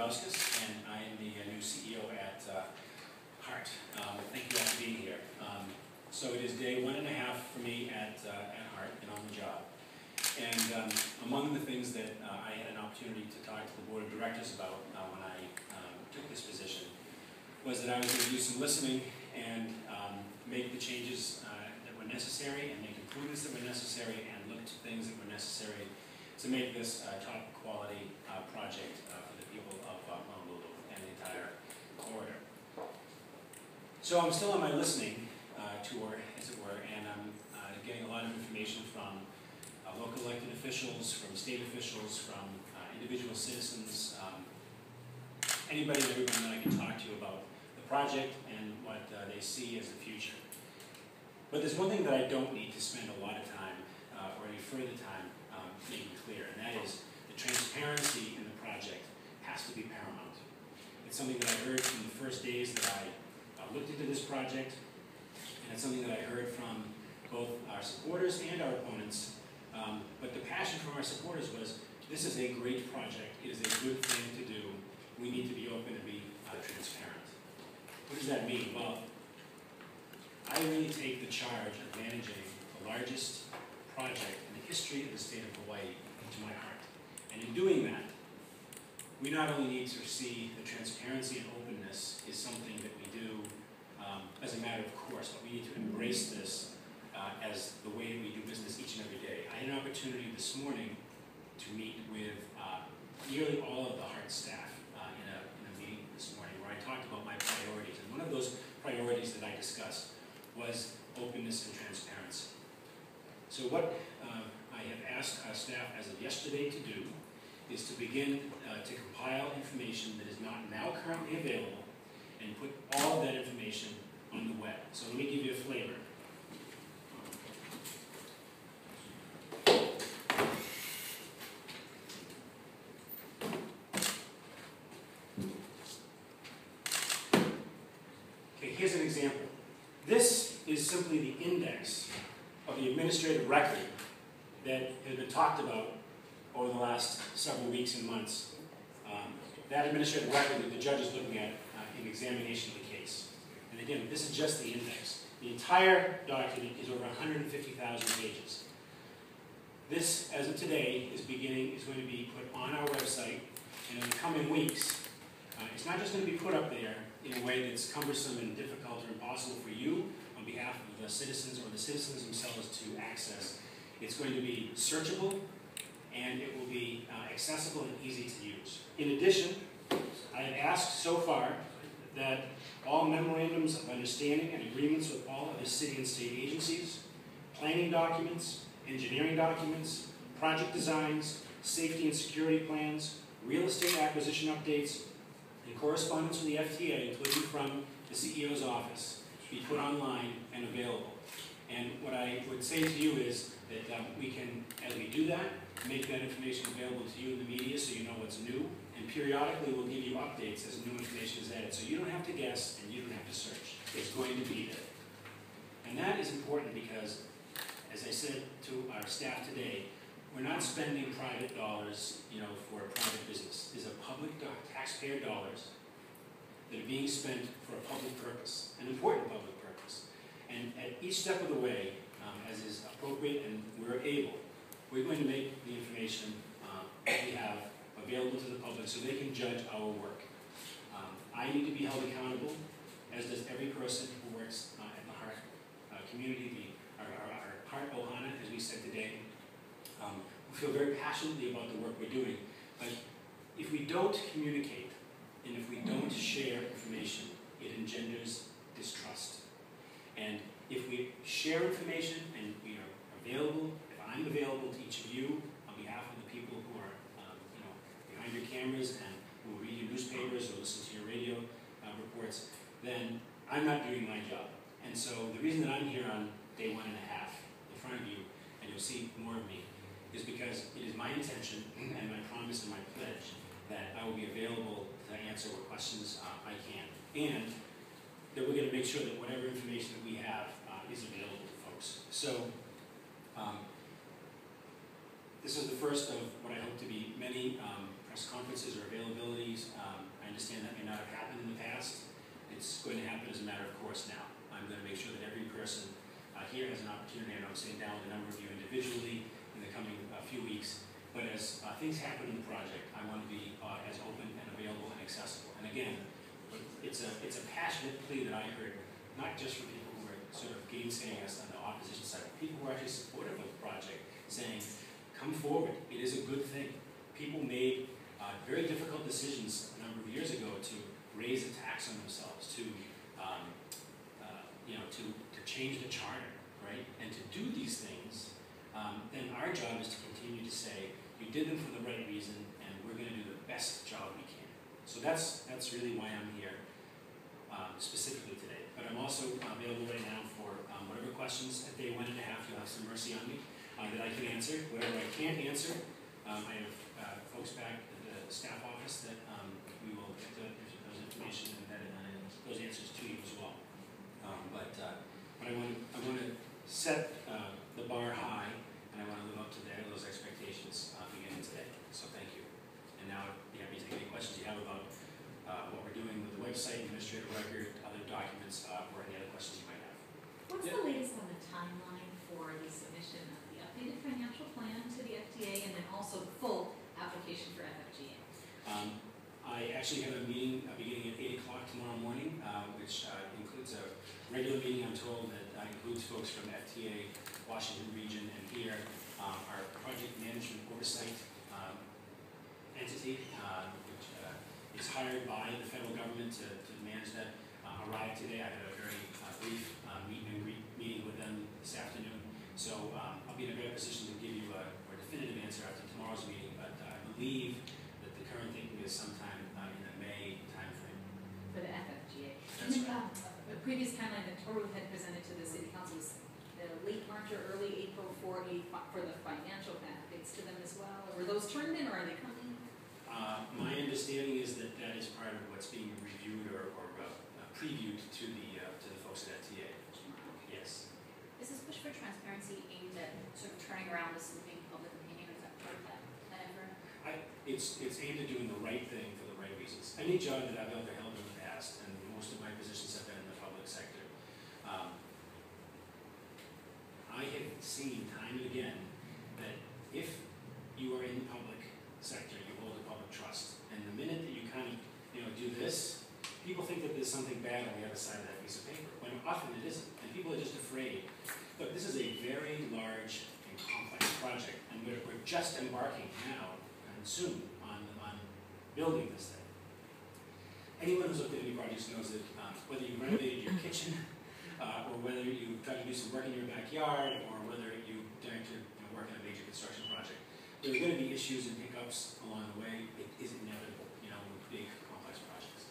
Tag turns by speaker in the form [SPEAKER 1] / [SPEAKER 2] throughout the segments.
[SPEAKER 1] and I am the new CEO at HART. Thank you all for being here. So it is day 1.5 for me at HART and on the job. And among the things that I had an opportunity to talk to the board of directors about when I took this position was that I was going to do some listening and make the changes that were necessary and make improvements that were necessary and look to things that were necessary to make this top quality project for the people of Honolulu and the entire corridor. So I'm still on my listening tour, as it were, and I'm getting a lot of information from local elected officials, from state officials, from individual citizens, anybody and everyone that I can talk to about the project and what they see as the future. But there's one thing that I don't need to spend a lot of time or any further time making clear, and that is the transparency in the project has to be paramount. It's something that I heard from the first days that I looked into this project, and it's something that I heard from both our supporters and our opponents. But the passion from our supporters was, this is a great project, it is a good thing to do, we need to be open and be transparent. What does that mean? Well, I really take the charge of managing the largest project in the history of the state of Hawaii to my heart. And in doing that, we not only need to see the transparency and openness is something that we do as a matter of course, but we need to embrace this as the way that we do business each and every day. I had an opportunity this morning to meet with nearly all of the HART staff in a meeting this morning where I talked about my priorities. And one of those priorities that I discussed was openness and transparency. So what I have asked our staff as of yesterday to do is to begin to compile information that is not now currently available and put all of that information on the web. So let me give you a flavor. Okay, here's an example. This is simply the index of the administrative record that has been talked about over the last several weeks and months. That administrative record that the judge is looking at in examination of the case. And again, this is just the index. The entire document is over 150,000 pages. This, as of today, is going to be put on our website, and in the coming weeks, it's not just going to be put up there in a way that's cumbersome and difficult or impossible for you on behalf of the citizens or the citizens themselves to access. It's going to be searchable, and it will be accessible and easy to use. In addition, I have asked so far that all memorandums of understanding and agreements with all of the city and state agencies, planning documents, engineering documents, project designs, safety and security plans, real estate acquisition updates, and correspondence with the FTA, including from the CEO's office, be put online and available. And what I would say to you is that we can, as we do that, make that information available to you in the media so you know what's new, and periodically we'll give you updates as new information is added. So you don't have to guess and you don't have to search. It's going to be there. And that is important because, as I said to our staff today, we're not spending private dollars, for a private business. These are public taxpayer dollars that are being spent for a public purpose, an important public purpose. And at each step of the way, as is appropriate and we're able, we're going to make the information that we have available to the public so they can judge our work. I need to be held accountable, as does every person who works at the HART community, our HART Ohana, as we said today. We feel very passionately about the work we're doing, but if we don't communicate and if we don't share information, it engenders distrust. And if we share information and we are available, if I'm available to each of you on behalf of the people who are behind your cameras and who will read your newspapers or listen to your radio reports, then I'm not doing my job. And so the reason that I'm here on day 1.5 in front of you, and you'll see more of me, is because it is my intention and my promise and my pledge that I will be available to answer what questions I can. And that we're going to make sure that whatever information that we have is available to folks. So this is the first of what I hope to be many press conferences or availabilities not have happened in the past. It's going to happen as a matter of course now. I'm going to make sure that every person here has an opportunity. I know I'm sitting down with a number of you individually in the coming few weeks, but as things happen in the project, I want to be as open and available and accessible. And again, it's a passionate plea that I heard, not just from people who were sort of gainsaying us on the opposition side, but people who are actually supportive of the project, saying, come forward, it is a good thing. People made very difficult decisions a number of years ago to raise a tax on themselves, to change the charter, right? And to do these things, then our job is to continue to say, you did them for the right reason, and we're going to do the best job we can. So that's really why I'm here specifically today. But I'm also available right now for whatever questions. At day 1.5, you'll have some mercy on me that I can answer. Whatever I can't answer, I have folks back at the staff office that we will get those information and those answers to you as well. But I want to set the bar high, and I want to live up to those expectations beginning today. So thank you. And now I'd be happy to take any questions you have about what we're doing with the website, administrative record, other documents, or any other questions you might have.
[SPEAKER 2] What's the latest on the timeline for the submission of the updated financial plan to the FDA and then also the full application for FFGA?
[SPEAKER 1] I actually have a meeting beginning at 8 o'clock tomorrow morning, which includes a regular meeting, I'm told, that includes folks from FTA, Washington region, and here, our project management oversight entity, which is hired by the federal government to manage that, arrived today. I had a very brief meeting with them this afternoon. So I'll be in a better position to give you a more definitive answer after tomorrow's meeting, but I believe that the current thinking is sometime in the May timeframe.
[SPEAKER 2] For the FFGA.
[SPEAKER 1] That's right.
[SPEAKER 2] The previous timeline that Toru had presented to the City Council was late March or early April for the financial benefits to them as well. Were those turned in, or are they coming?
[SPEAKER 1] My understanding is that that is part of what's being reviewed or previewed to the folks at FTA. Yes.
[SPEAKER 3] Is this push for transparency aimed at sort of turning around the slipping public opinion, or is that part of that effort?
[SPEAKER 1] It's aimed at doing the right thing for the right reasons. Any job that I've ever held in the past, and most of my positions have been in the public sector, I have seen time and again that if you are in the public sector, you hold a public trust, and the minute that you kind of do this, people think that there's something bad on the other side of that piece of paper, when often it isn't, and people are just afraid. Look, this is a very large and complex project, and we're just embarking now and soon on building this thing. Anyone who's looked at any projects knows that whether you renovated your kitchen, or whether you tried to do some work in your backyard, or whether you tried to work on a major construction project, there are going to be issues and hiccups along the way. It is inevitable, with big, complex projects.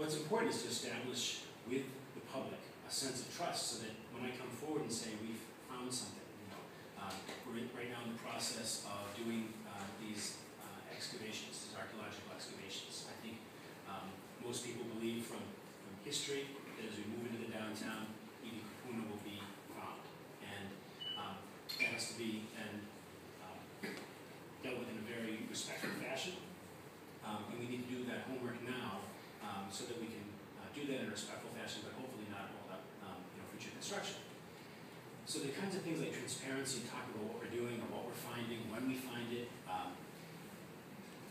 [SPEAKER 1] What's important is to establish with the public a sense of trust, so that when I come forward and say we've found something, we're right now in the process of doing these excavations, these archaeological excavations. I think most people believe from history that as we move into the downtown, Edie Kupuna will be found, and that has to be dealt with in a very respectful fashion, and we need to do that homework now so that we can do that in a respectful fashion, but hopefully not hold up future construction. So the kinds of things like transparency, talk about what we're doing or what we're finding, when we find it,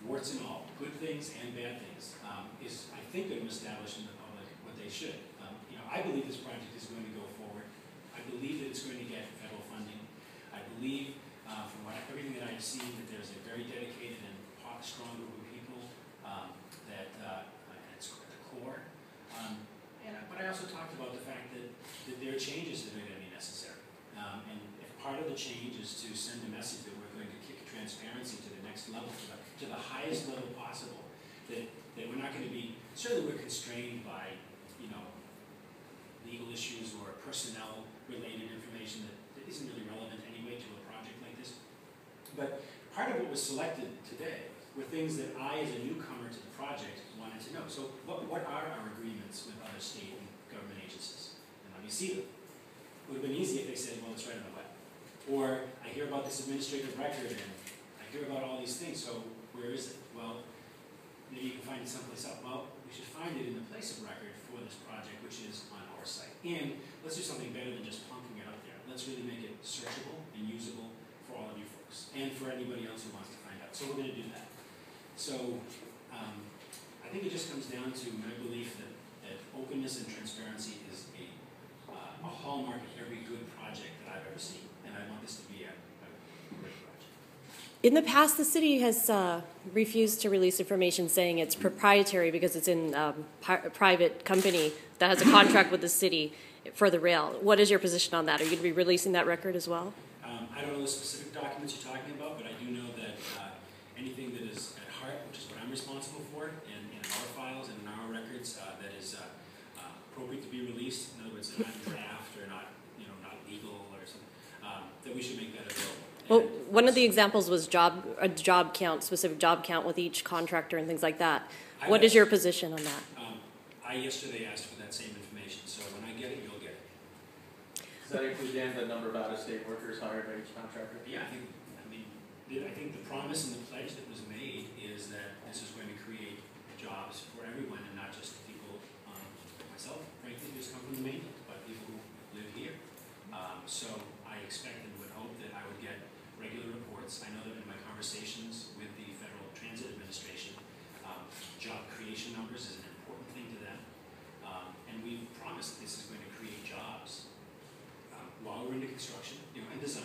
[SPEAKER 1] warts and all, good things and bad things, is I think going to establish in the public what they should. I believe this project is going to go forward. I believe that it's going to get federal funding. I believe from everything that I've seen that there's a very dedicated and strong group of people that it's at the core. But I also talked about the fact that there are changes that are going to be necessary. And if part of the change is to send a message that we're going to kick transparency to the next level, to the highest level possible, that we're not going to be, certainly we're constrained by, legal issues or personnel-related information that isn't really relevant anyway to a project like this. But part of what was selected today were things that I, as a newcomer to the project, wanted to know. So what are our agreements with other state and government agencies? And let me see them. It would have been easy if they said, well, it's right on the web. Or I hear about this administrative record and I hear about all these things, so where is it? Well, maybe you can find it someplace else. Well, we should find it in the place of record for this project, which is on our site. And let's do something better than just plunking it up there. Let's really make it searchable and usable for all of you folks, and for anybody else who wants to find out. So we're going to do that. So I think it just comes down to my belief that openness and transparency is a hallmark of every good project that I've ever seen, and I want this to be a great project.
[SPEAKER 4] In the past, the city has refused to release information saying it's proprietary because it's in a private company that has a contract with the city for the rail. What is your position on that? Are you going to be releasing that record as well?
[SPEAKER 1] I don't know the specific documents you're talking about, but I do know that anything that is at HART, which is what I'm responsible for, and in our files and in our records, that is appropriate to be released. In other words, they're not draft or not, not legal or something. That we should make that available.
[SPEAKER 4] Well, one of the examples was a job count, specific job count with each contractor and things like that. What is your position on that?
[SPEAKER 1] I yesterday asked for that same information, so when I get it, you'll get it.
[SPEAKER 5] Does that include then the number of out-of-state workers hired by each contractor?
[SPEAKER 1] Yeah, I think the promise and the pledge that was made is that this is going to create jobs for everyone and not just people like myself, frankly, who's come from the mainland, but people who live here. So I expect and would hope that I would get regular reports. I know that in my conversations with the Federal Transit Administration, job creation numbers is an important thing to them. And we've promised that this is going to create jobs while we're into construction and design.